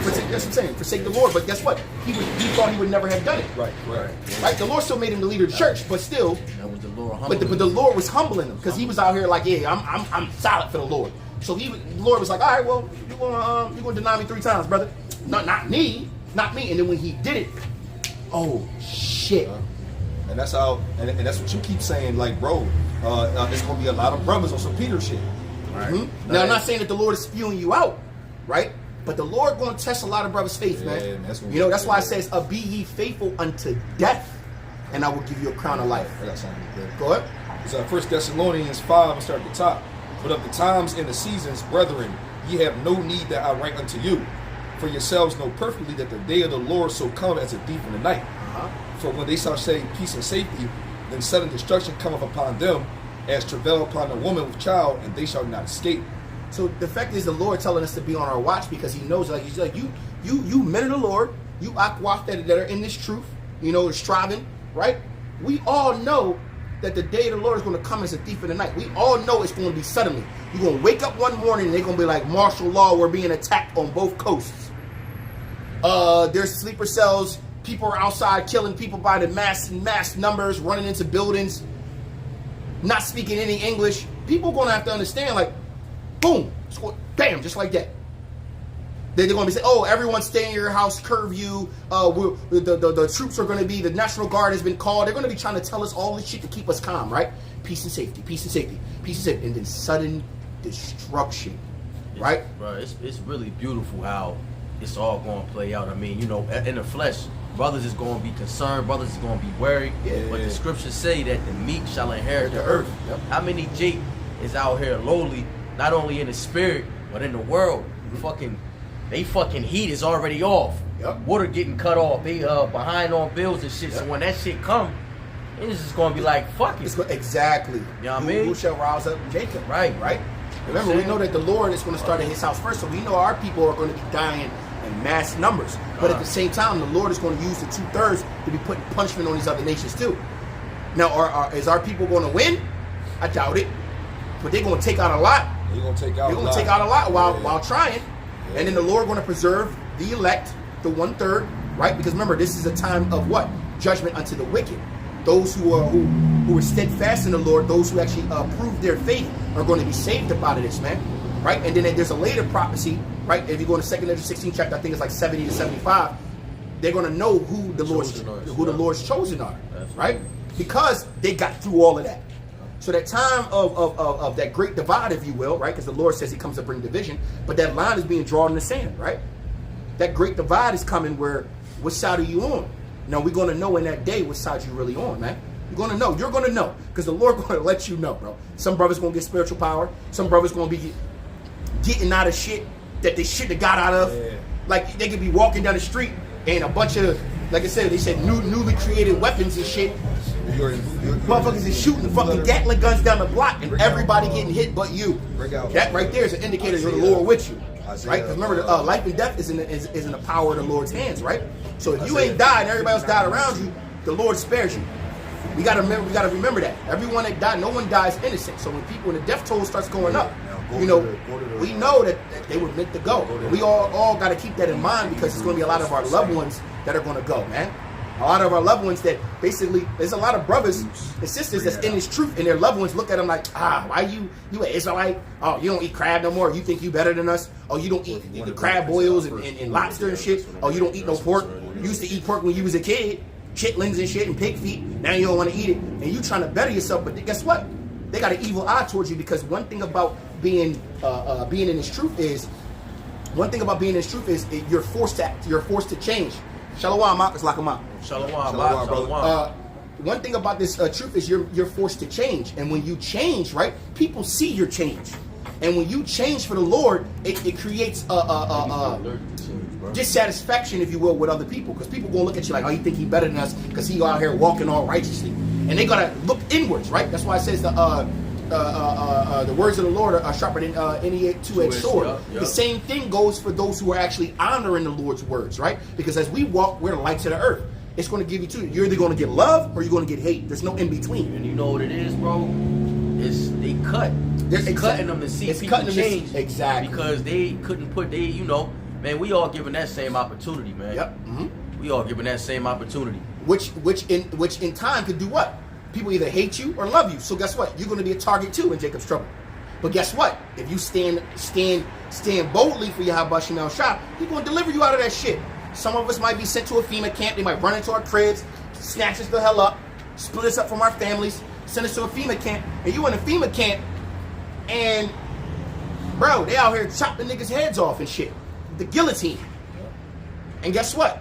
what I'm saying. Forsake the Lord, but guess what? He thought he would never have done it. Right. The Lord still made him the leader of the church, but still. That was the Lord But the Lord was humbling him because he was out here like, yeah, I'm solid for the Lord. So the Lord was like, all right, well, you're gonna deny me 3 times, brother. Not me. And then when he did it, oh shit. And that's how, and that's what you keep saying, like, bro, there's gonna be a lot of brothers on some Peter shit. Right. Mm-hmm. Now I'm not saying that the Lord is spewing you out, right? But the Lord going to test a lot of brothers' faith, man. That's why it says, "Be ye faithful unto death, and I will give you a crown of life." I got something to say. Go ahead. It's 1 Thessalonians 5, and start at the top. But of the times and the seasons, brethren, ye have no need that I write unto you. For yourselves know perfectly that the day of the Lord so come as a thief in the night. For when they shall say peace and safety, then sudden destruction cometh upon them, as travail upon a woman with child, and they shall not escape. So the fact is, the Lord telling us to be on our watch because He knows, like He's like, you men of the Lord, you akwaf that are in this truth, striving, right? We all know that the day of the Lord is going to come as a thief in the night. We all know it's going to be suddenly. You're going to wake up one morning and they're going to be like martial law. We're being attacked on both coasts. There's sleeper cells. People are outside killing people by the mass numbers, running into buildings, not speaking any English. People are going to have to understand, like, boom, bam, just like that. They're going to be saying, oh, everyone stay in your house, curfew. The troops are going to be, the National Guard has been called. They're going to be trying to tell us all this shit to keep us calm, right? Peace and safety, peace and safety, peace and safety. And then sudden destruction, right? Bro, it's really beautiful how it's all going to play out. I mean, in the flesh, brothers is going to be concerned, brothers is going to be worried. Yeah. But the scriptures say that the meek shall inherit the earth. Yep. How many Jake is out here lowly, not only in the spirit, but in the world? They fucking heat is already off. Yep. Water getting cut off. They behind on bills and shit. Yep. So when that shit come, it's just gonna be like, fuck it. Exactly. You know what I mean? Who shall rouse up Jacob? Right. Remember, we know that the Lord is going to start at His house first, so we know our people are going to be dying in mass numbers. But at the same time, the Lord is going to use the 2/3 to be putting punishment on these other nations too. Now, is our people going to win? I doubt it. But they're going to take out a lot. They're going to take out a lot while trying. Yeah. And then the Lord going to preserve the elect, the 1/3, right? Because remember, this is a time of what? Judgment unto the wicked. Those who are steadfast in the Lord, those who actually prove their faith, are going to be saved up out of this, man. Right? And then there's a later prophecy, right? If you go to 2 Ezra 16 chapter, I think it's like 70 to 75, they're going to know who the Lord's chosen are, right? Because they got through all of that. So that time of that great divide, if you will, right? Because the Lord says He comes to bring division, but that line is being drawn in the sand, right? That great divide is coming where, which side are you on? Now, we're going to know in that day which side you're really on, man. You're gonna know, because the Lord gonna let you know, bro. Some brothers gonna get spiritual power. Some brothers gonna be getting out of shit that they shouldn't have got out of. Yeah. Like they could be walking down the street and a bunch of, like I said, they said newly created weapons and shit. Motherfuckers is shooting fucking Gatling guns down the block and everybody getting hit but you. That right there is an indicator of the Lord with you. Right? Because remember, life and death is in the power of the Lord's hands, right? So if you ain't died and everybody else died around you, the Lord spares you. We gotta remember that. Everyone that died, no one dies innocent. So when the death toll starts going up, we know that they were meant to go. We all gotta keep that in mind, because it's gonna be a lot of our loved ones that are gonna go, man. A lot of our loved ones that basically, there's a lot of brothers and sisters that's in this truth, and their loved ones look at them like, why you an Israelite? Oh, you don't eat crab no more. You think you better than us? Oh, you don't eat the crab boils and lobster and shit? Oh, you don't eat no pork? You used to eat pork when you was a kid, chitlins and shit and pig feet. Now you don't want to eat it, and you trying to better yourself. But guess what? They got an evil eye towards you, because one thing about being in this truth is you're forced to change. Shalom, Mark. It's like a mock. Shalom, brother. One thing about this truth is you're forced to change, and when you change, right, people see your change, and when you change for the Lord, it creates dissatisfaction, if you will, with other people, because people gonna look at you like, oh, you think he better than us because he out here walking all righteously, and they gotta look inwards, right? That's why it says the words of the Lord are sharper than any two-edged sword. Yep. The same thing goes for those who are actually honoring the Lord's words, right? Because as we walk, we're the lights of the earth. It's going to give you two. You're either going to get love or you're going to get hate. There's no in between. And you know what it is, bro? They cut. It's cutting them to see people change. Exactly. Because they couldn't put, man, we all given that same opportunity, man. Yep. Mm-hmm. We all given that same opportunity. Which in time could do what? People either hate you or love you. So guess what? You're going to be a target too in Jacob's trouble. But guess what? If you stand boldly for Yahweh Shem El Shah, he's going to deliver you out of that shit. Some of us might be sent to a FEMA camp. They might run into our cribs, snatch us the hell up, split us up from our families, send us to a FEMA camp. And you in a FEMA camp, and bro, they out here chopping niggas' heads off and shit. The guillotine. And guess what?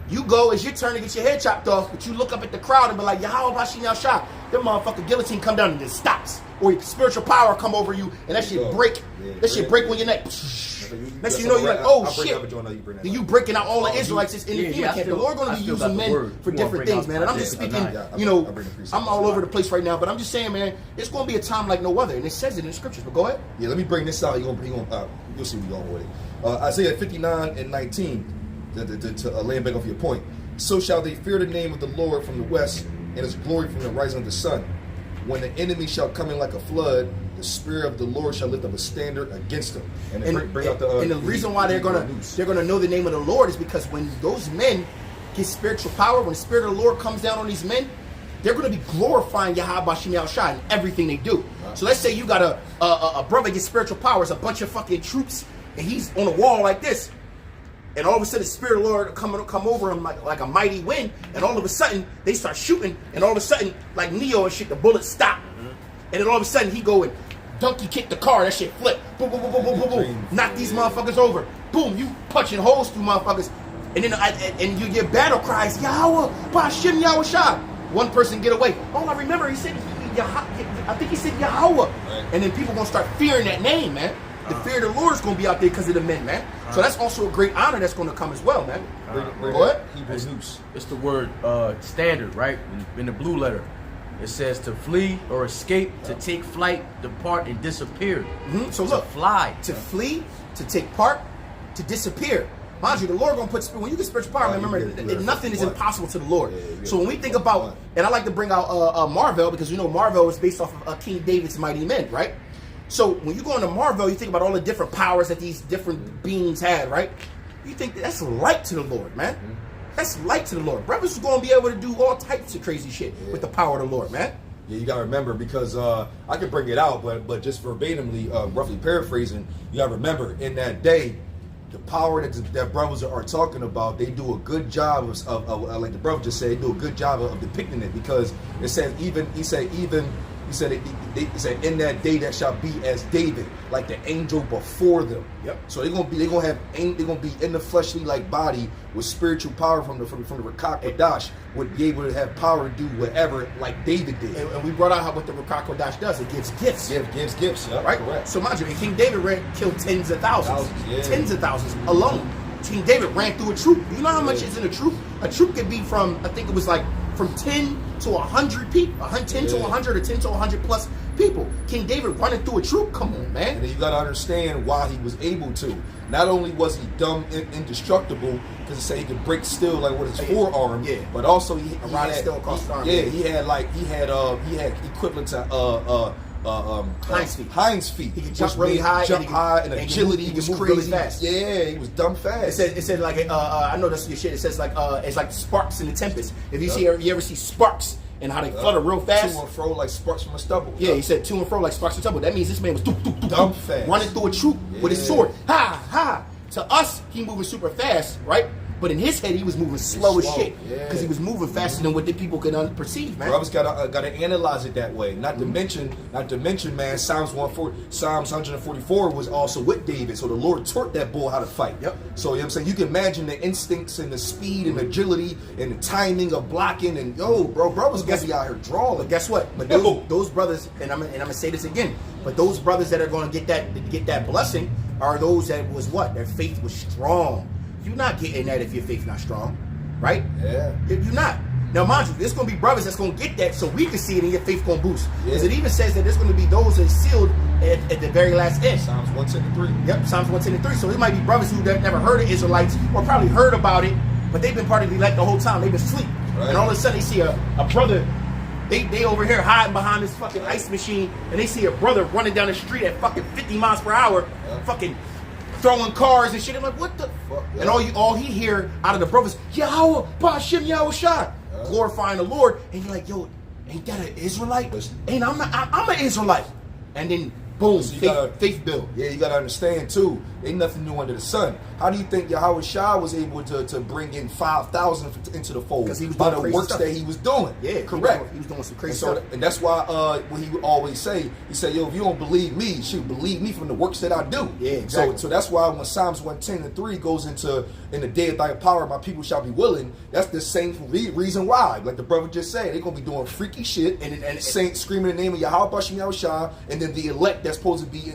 You go, it's your turn to get your head chopped off, but you look up at the crowd and be like, Yahweh Bashin Yal Shah. That motherfucker guillotine come down and it stops. Or your spiritual power come over you and that shit break. That shit break on your neck. Next thing you know, you're like, oh shit. Then you breaking out all the Israelites that's in the FEMA camp. The Lord going to be using men for different things, man. And I'm just speaking, I'm all over the place right now, but I'm just saying, man, it's going to be a time like no other. And it says it in the scriptures, but go ahead. Yeah, let me bring this out. You'll see where you're going with it. Isaiah 59:19. To land back off your point. So shall they fear the name of the Lord from the west, and his glory from the rising of the sun. When the enemy shall come in like a flood, the spirit of the Lord shall lift up a standard against them. And the reason why they're gonna know the name of the Lord is because when those men get spiritual power, when the spirit of the Lord comes down on these men, they're gonna be glorifying Yahweh Bashem Yal Shah in everything they do. Right. So let's say you got a brother get spiritual powers, a bunch of fucking troops, and he's on a wall like this. And all of a sudden, the Spirit of the Lord come over him like a mighty wind. And all of a sudden, they start shooting. And all of a sudden, like Neo and shit, the bullets stop. Mm-hmm. And then all of a sudden, he go and donkey kick the car. That shit flip. Boom, boom, boom, boom, boom, boom, boom. Knock these motherfuckers over. Boom, you punching holes through motherfuckers. And then and you get battle cries, Yahweh, Bashem Yahweh Shah. One person get away. Oh, I remember he said, I think he said Yahweh. Right. And then people going to start fearing that name, man. The fear of the Lord is going to be out there because of the men, man. So that's also a great honor that's going to come as well, man. What? It's the word standard, right? In the blue letter. It says to flee or escape, to take flight, depart, and disappear. Mm-hmm. So look, fly. To flee, to take part, to disappear. Mind you, the Lord going to put, when you get spiritual power, remember, nothing is impossible to the Lord. So when we think about, and I like to bring out Marvel, because Marvel is based off of King David's mighty men, right? So when you go into Marvel, you think about all the different powers that these different beings had, right? You think that's light to the Lord, man. That's light to the Lord. Brothers are going to be able to do all types of crazy shit with the power of the Lord, man. Yeah, you got to remember, because I can bring it out, but just verbatimly, roughly paraphrasing, you got to remember, in that day, the power that brothers are talking about, they do a good job of like the brother just said, they do a good job of depicting it, because it says even He said, he said, in that day that shall be as David, like the angel before them. Yep. So they're gonna be in the fleshly like body with spiritual power from the Rakak Kodash, would be able to have power to do whatever like David did. And we brought out how what the Rakak Kodash does. It gives gifts. Gives gifts, yeah, Right? correct. So mind you, King David killed tens of thousands. Yeah. Tens of thousands alone. King David ran through a troop. You know how much is in a troop? A troop could be from, I think it was like from 10 to 100 people. 10 to 100 or 10 to 100 plus people. King David running through a troop? Come on, man. And then you got to understand why he was able to. Not only was he dumb and indestructible, because it said he could break steel like with his forearm, yeah. but also he rod had steel across the arm. Yeah, he had equivalent to Heinz feet. He could jump which really made high, jump high, and he could agility move- he was could move really crazy. fast. Yeah, he was dumb fast. It said like I know that's your shit. It says like it's like sparks in the tempest. If you you ever see sparks and how they flutter real fast. To and fro like sparks from a stubble. Yeah, he said to and fro like sparks from stubble. That means this man was Dumb fast. running through a troop with his Yeah. sword. Ha ha. To us, he moving super fast, right? But in his head, he was moving slow as shit yeah. because he was moving faster than what the people could perceive, man. Brothers gotta analyze it that way. Not to mention, man. Psalms 144 was also with David, so the Lord taught that bull how to fight. Yep. So you know what I'm saying, you can imagine the instincts and the speed and agility and the timing of blocking and brothers gonna be out here drawing. But guess what? But those brothers, and I'm gonna say this again. But those brothers that are going to get that blessing are those that was what? Their faith was strong. You're not getting that if your faith not strong, right? Yeah. You're not. Now, mind you, there's going to be brothers that's going to get that so we can see it and your faith going to boost. Because it even says that there's going to be those that are sealed at the very last end. Psalms 110:3. Yep, Psalms 110:3. So it might be brothers who never heard of Israelites or probably heard about it, but they've been part of the elect the whole time. They've been asleep. Right. And all of a sudden they see a brother, they over here hiding behind this fucking ice machine, and they see a brother running down the street at fucking 50 miles per hour, fucking throwing cars and shit. I'm like, what the fuck? Yeah. And all he hear out of the brothers, Yahweh, Ba'ashem Yahweh Shai, glorifying the Lord. And you're like, yo, ain't that an Israelite? Ain't I'm an Israelite. And then boom, So you faith build. Yeah, you gotta understand too. Ain't nothing new under the sun. How do you think Yahweh Shah was able to bring in 5,000 into the fold? 'Cause he was by doing the crazy works stuff. that he was doing. Yeah, correct. He was doing some crazy and stuff. And that's why what he would always say, he said, yo, if you don't believe me, shoot, believe me from the works that I do. Yeah, exactly. So that's why when Psalms 110:3 goes into, in the day of thy power, my people shall be willing, that's the same reason why. Like the brother just said, they're going to be doing freaky shit and saying, screaming the name of Yahweh Ba'ashem Yahweh Shah, and then the elect that's supposed to be,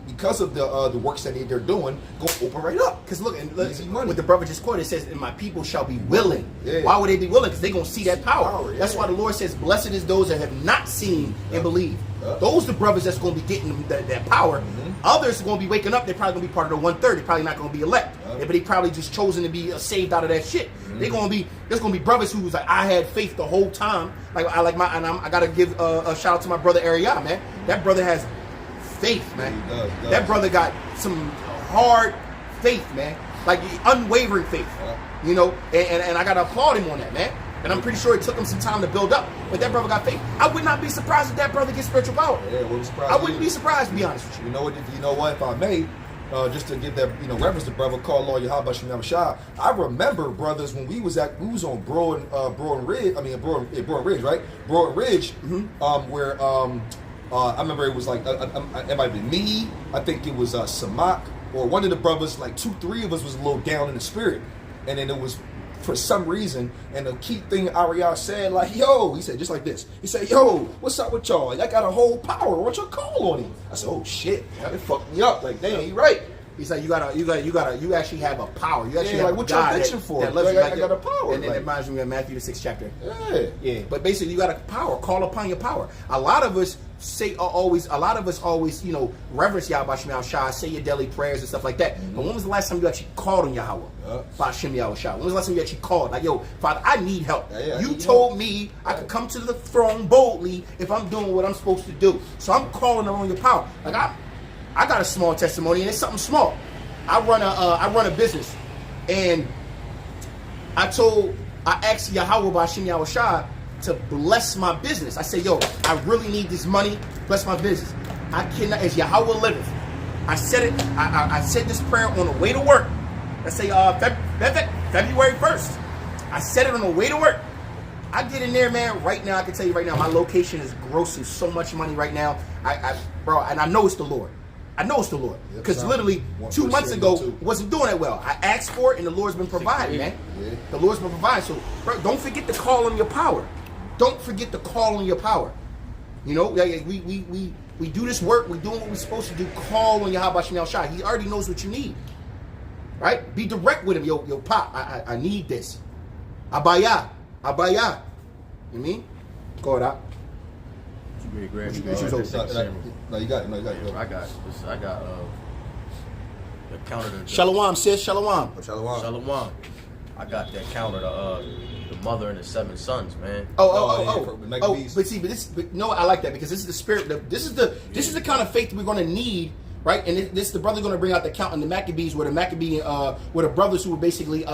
because of the works that they're doing, go open right up. Because look, Easy money. what the brother just quoted, it says, and my people shall be willing. Yeah. Why would they be willing? Because they're going to see that power. Yeah. That's why the Lord says, blessed is those that have not seen and believe. Yeah. Those the brothers that's going to be getting that power. Others are going to be waking up. They're probably going to be part of the 1/3. They're probably not going to be elect. Yeah. But they probably just chosen to be saved out of that shit. They're going to be, there's going to be brothers who was like, I had faith the whole time. Like I got to give a shout out to my brother Ariah, man. That brother has faith, man. He does. That brother got some hard faith, man. Like unwavering faith. Yeah. You know, and I gotta applaud him on that, man. And I'm pretty sure it took him some time to build up. But that brother got faith. I would not be surprised if that brother gets spiritual power. Yeah, wouldn't surprise I wouldn't you. be surprised, to be honest with you. You know what? If I may, just to give that reference to brother called Lord Yahweh Ba'ashem Yahweh Shah. I remember, brothers, when we was on Broad and Ridge. I mean, Broad and Ridge, right? Broad and Ridge, where I remember it was like it might have been me. I think it was Samak or one of the brothers. Like 2-3 of us was a little down in the spirit, and then it was, for some reason, and the key thing Ariah said, like, yo, he said just like this. He said, yo, what's up with y'all? I got a whole power. What's your call on him? I said, oh shit, it fucked me up. Like, damn, he right. He's like, you actually have a power. You actually Yeah, have like, a what God y'all that, bitching for? that loves you. Like, I got a power, And then like- it reminds me of Matthew the 6th chapter. Yeah. Yeah, but basically, you got a power. Call upon your power. A lot of us always, you know, reverence Yahweh Ba'ashem Yahweh Shai, say your daily prayers and stuff like that. But when was the last time you actually called on Yahweh Ba'ashem Yahweh Shai? When was the last time you actually called? Like, yo, Father, I need help. Yeah, I you need told help. me I could come to the throne boldly if I'm doing what I'm supposed to do. So I'm calling on your power. Like I got a small testimony, and it's something small. I run a business, and I asked Yahweh Ba'ashem Yahweh Shai to bless my business. I said, yo, I really need this money. Bless my business. I cannot, as Yahweh liveth. I said it. I said this prayer on the way to work. Let's say February 1st. I said it on the way to work. I get in there, man. Right now, I can tell you right now, my location is grossing so much money right now. Bro, and I know it's the Lord. I know it's the Lord. Because literally 2 months ago, wasn't doing that well. I asked for it, and the Lord's been providing, man. Yeah. The Lord's been providing. So, bro, don't forget to call on your power. Don't forget to call on your power. You know, we do this work. We're doing what we're supposed to do. Call on Yahweh Shem El Shai. He already knows what you need. Right? Be direct with him. Yo, Pop, I need this. Abaya. You know what I mean? Go it out. You ready to grab What me? you Just holding? a second, Samuel. No, you got it. I got the counter to Shalom, sis. Shalom. Shalom. Shalom. I got that counter to the mother and the 7 sons, man. Oh, yeah, But no, I like that because this is the spirit. This is the kind of faith we're going to need, right? And this the brother going to bring out the count in the Maccabees, where the brothers who were basically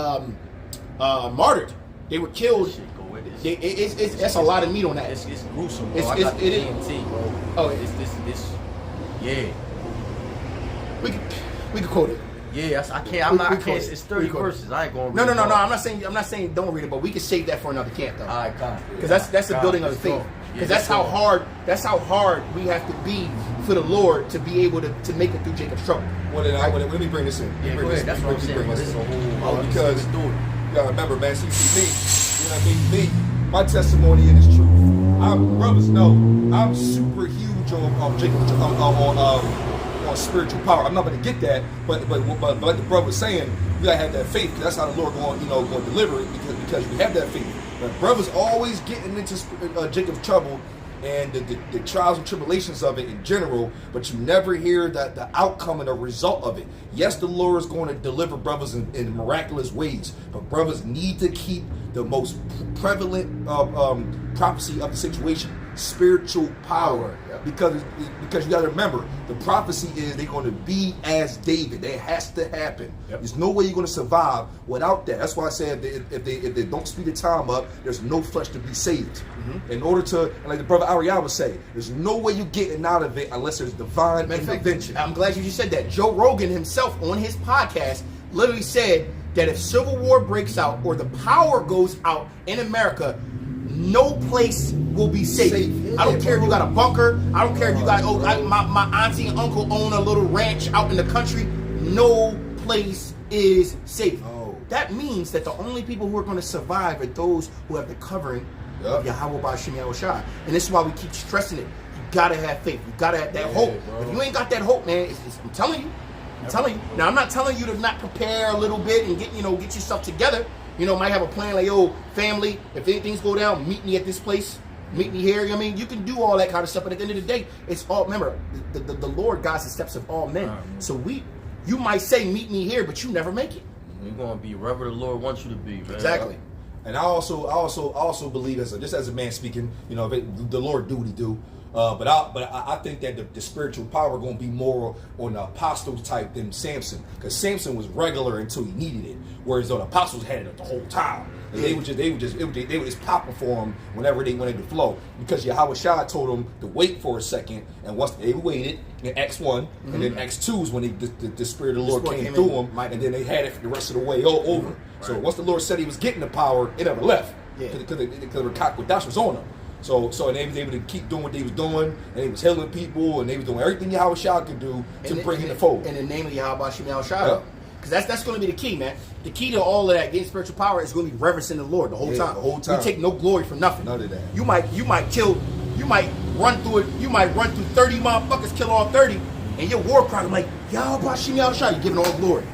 martyred. They were killed. That shit go with it. That's a lot of meat on that. It's gruesome, bro. I It got the is. TNT, bro. Oh, It's yeah. We could quote it. Yeah, I can't. I We can't. quote it. It's 30 We quote it. verses. I ain't going. No. I'm not saying don't read it, but we can save that for another camp though. All right, come. Because that's the building of the faith. Because that's how hard we have to be for the Lord to be able to make it through Jacob's trouble. Let me bring this in. Yeah, go ahead. That's what I'm saying. This is a whole. Because you gotta remember, man. See me. You know what I mean? Me. My testimony in this truth. Brothers know I'm super huge on Jacob on spiritual power. I'm not gonna get that, but like the brother was saying, you gotta have that faith. Because that's how the Lord going to deliver it because you have that faith. But brothers always getting into Jacob's trouble and the trials and tribulations of it in general, but you never hear the outcome and the result of it. Yes, the Lord is going to deliver brothers in miraculous ways, but brothers need to keep the most prevalent prophecy of the situation, spiritual power. Yep. Because you got to remember, the prophecy is they're going to be as David. That has to happen. Yep. There's no way you're going to survive without that. That's why I said if they don't speed the time up, there's no flesh to be saved. Mm-hmm. In order to, like the brother Ariel would say, there's no way you're getting out of it unless there's divine intervention. I'm glad you just said that. Joe Rogan himself on his podcast literally said that if civil war breaks out or the power goes out in America, no place will be safe. I don't care if you got a bunker. I don't care if you got my auntie and uncle own a little ranch out in the country. No place is safe. Oh. That means that the only people who are going to survive are those who have the covering of Yahweh Ba'Shem Yahushua. And this is why we keep stressing it. You gotta have faith. You gotta have that hope. Bro. If you ain't got that hope, man, I'm telling you. Now I'm not telling you to not prepare a little bit and get yourself together. Might have a plan like, yo, family, if things go down, meet me at this place. Meet me here. I mean, you can do all that kind of stuff, but at the end of the day, it's all, remember, the Lord guides the steps of all men. So you might say, meet me here, but you never make it. You're gonna be wherever the Lord wants you to be, man. Exactly. And I also believe as a man speaking, the Lord do what He do. But I think that the spiritual power going to be more on the apostles type than Samson, because Samson was regular until he needed it, whereas the apostles had it the whole time. And they would just popping for him whenever they went into flow, because Yahweh Shai told them to wait for a second, and once they waited in Acts 1, and then Acts 2 is when the Spirit of the Lord came through them, and then they had it for the rest of the way over. Right. So once the Lord said He was getting the power, it never left, because the Kodash was on them. So they was able to keep doing what they was doing, and they was healing people, and they was doing everything Yahweh Shai could do to bring in the fold. In the name of Yahweh Shem Yahushua. Because that's going to be the key, man. The key to all of that, getting spiritual power, is going to be reverencing the Lord the whole time. The whole time. You take no glory for nothing. None of that. You might run through 30 motherfuckers, kill all 30, and your war cry, I'm like, Yahweh Shem Yahushua, you're giving all glory.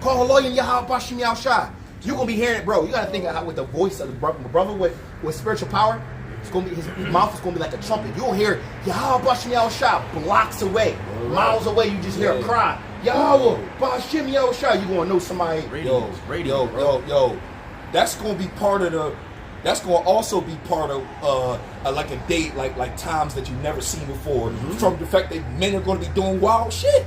Call a lawyer in Yahweh Shem Yahushua. You're going to be hearing it, bro. You got to think of how with the voice of the brother with spiritual power. It's gonna be, his mouth is gonna be like a trumpet. You'll hear Yahweh Ba'Shem Yahushua blocks away, miles away. You just hear a cry, Yahweh Ba'Shem Yahushua. You gonna know somebody. Yo. That's gonna be part of the. That's gonna also be part of like a date, like times that you've never seen before. From the fact that men are gonna be doing wild shit.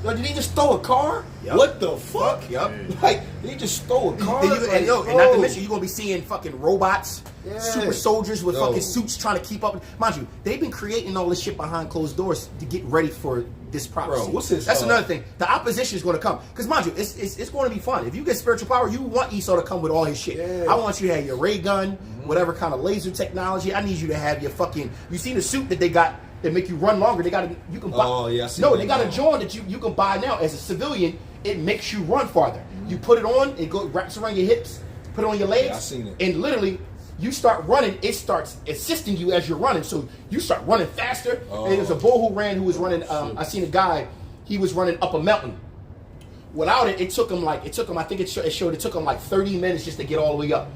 Like, did he just stole a car? Yep. What the fuck? Yep. Like, he just stole a car? And not to mention, you're gonna be seeing fucking robots, super soldiers with fucking suits trying to keep up. Mind you, they've been creating all this shit behind closed doors to get ready for this prophecy. Bro, what's this, That's another thing. The opposition is going to come. Because mind you, it's going to be fun. If you get spiritual power, you want Esau to come with all his shit. Yeah. I want you to have your ray gun, whatever kind of laser technology. I need you to have your fucking. You seen the suit that they got that make you run longer? They got you can buy. Oh, yeah, I see No, that they got a now. joint that you can buy now as a civilian. It makes you run farther. You put it on, it wraps around your hips, put it on your legs, Yeah, I seen it. and literally you start running. It starts assisting you as you're running, so you start running faster. Oh. And there's a bull who ran who was running. I seen a guy. He was running up a mountain. Without it, it took him. I think it showed. It took him like 30 minutes just to get all the way up.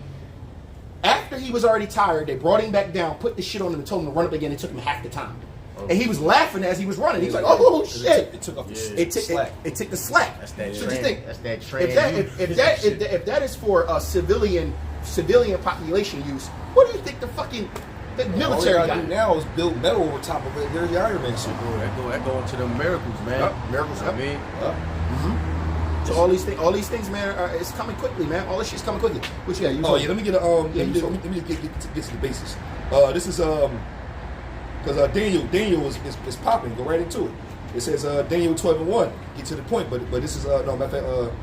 After he was already tired, they brought him back down, put the shit on him, and told him to run up again. It took him half the time. And he was laughing as he was running. He was like, "Oh shit!" It took off the It took the slack. That's that So just trend. think, That's that trend. if that is for civilian population use, what do you think the fucking the All military they gotta got? do now is build metal over top of it. They're the Iron Man suit. That go into them miracles, man. Yep, miracles, I mean, So all these things, man, it's coming quickly, man. All this shit's coming quickly. What you got? You Oh yeah, let me get a let me you get to the basis. This is because Daniel is popping. Go right into it. It says Daniel 12:1. Get to the point, but this is no matter of fact.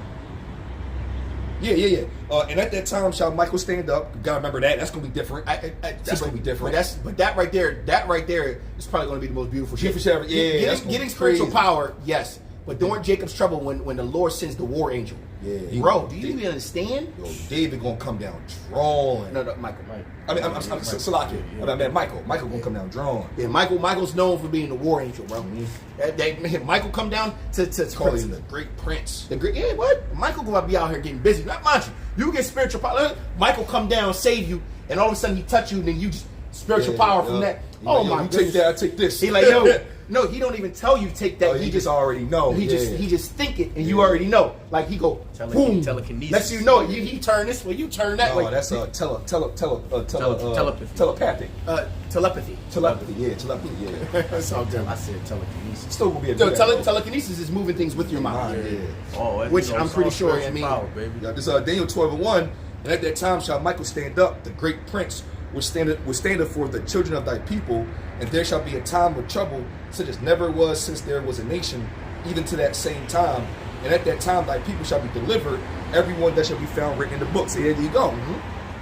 Yeah. And at that time shall Michael stand up. You gotta remember that. That's gonna be different. That's gonna be different. But that right there is probably going to be the most beautiful shit. Beautiful shit. Yeah, that's gonna getting be spiritual crazy. power, yes. But during Jacob's trouble, when the Lord sends the war angel, Yeah, bro, do you even understand? Yo, David gonna come down drawing. No, Michael. I mean, I'm Salaki. I mean, Michael gonna come down drawing. Yeah, Michael's known for being the war angel, bro. Michael come down to Call him the Great Prince. the great. Yeah, what? Michael gonna be out here getting busy. Not mind you get spiritual power. Michael come down, save you, and all of a sudden he touch you, and then you just spiritual power from that. He Oh like, yo, my you goodness. take that, I take this. He like, yo, no, he don't even tell you take that. Oh, he just already know. He Yeah. just think it, and you already know. Like he go, boom. Telekinesis. Lets you know it. He turn this way, you turn that way. Oh, that's Telepathy. telepathic. Telepathy. Telepathy, yeah. That's all good. I said telekinesis. Still gonna be a So good telekinesis is moving things with your mind. Yeah. Oh, that's, Which you know, I'm pretty it's sure, all I mean- power, baby. Yeah, this Daniel 12:1, and at that time shall Michael stand up, the great prince, which standeth for the children of thy people, and there shall be a time of trouble, such as never was since there was a nation, even to that same time. And at that time thy people shall be delivered, everyone that shall be found written in the book. So there you go.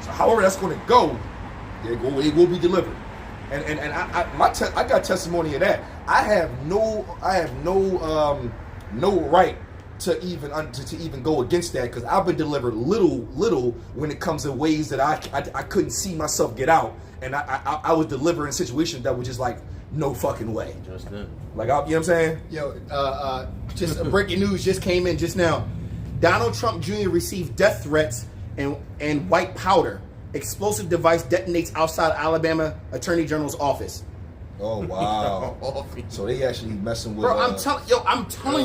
So however that's going to go, it will be delivered. And I got testimony of that. I have no right to even go against that, because I've been delivered little when it comes to ways that I couldn't see myself get out, and I was delivered in situations that were just like no fucking way. Just then. Like, you know what I'm saying? Yo, just breaking news just came in just now. Donald Trump Jr. received death threats and white powder. Explosive device detonates outside Alabama Attorney General's office. Oh wow! So they actually messing with. Bro, I'm telling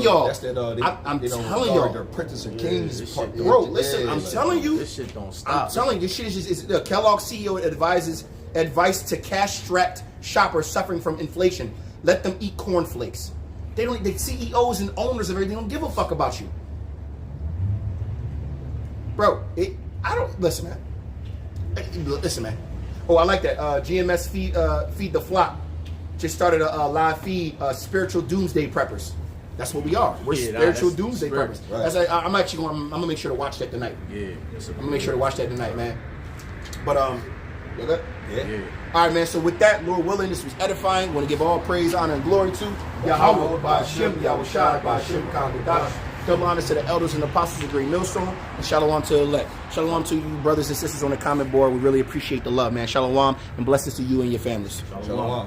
y'all. That's that. I'm they don't telling regard y'all. their apprentices and kings. this part- shit- Bro, listen, I'm like- telling you. This shit don't I'm stop. telling you, this shit is just Kellogg CEO advises advice to cash-strapped shoppers suffering from inflation. Let them eat cornflakes. The CEOs and owners of everything don't give a fuck about you. Bro, listen, man. Listen, man. Oh, I like that. GMS feed the flock just started a live feed. Spiritual doomsday preppers. That's what we are. We're Yeah, spiritual that's doomsday spirit, preppers. right. That's I'm actually going. I'm gonna make sure to watch that tonight. Yeah. I'm gonna make sure to watch that tonight, man. But you good? Yeah. All right, man. So with that, Lord willing, this was edifying. Want to give all praise, honor, and glory to Yahweh, by Hashem, Yahweh Shai, by Hashem, Kandadash. Double honors to the elders and apostles of Great Millstone, and shalom to the elect. Shalom to you, brothers and sisters on the comment board. We really appreciate the love, man. Shalom and blessings to you and your families. Shalom.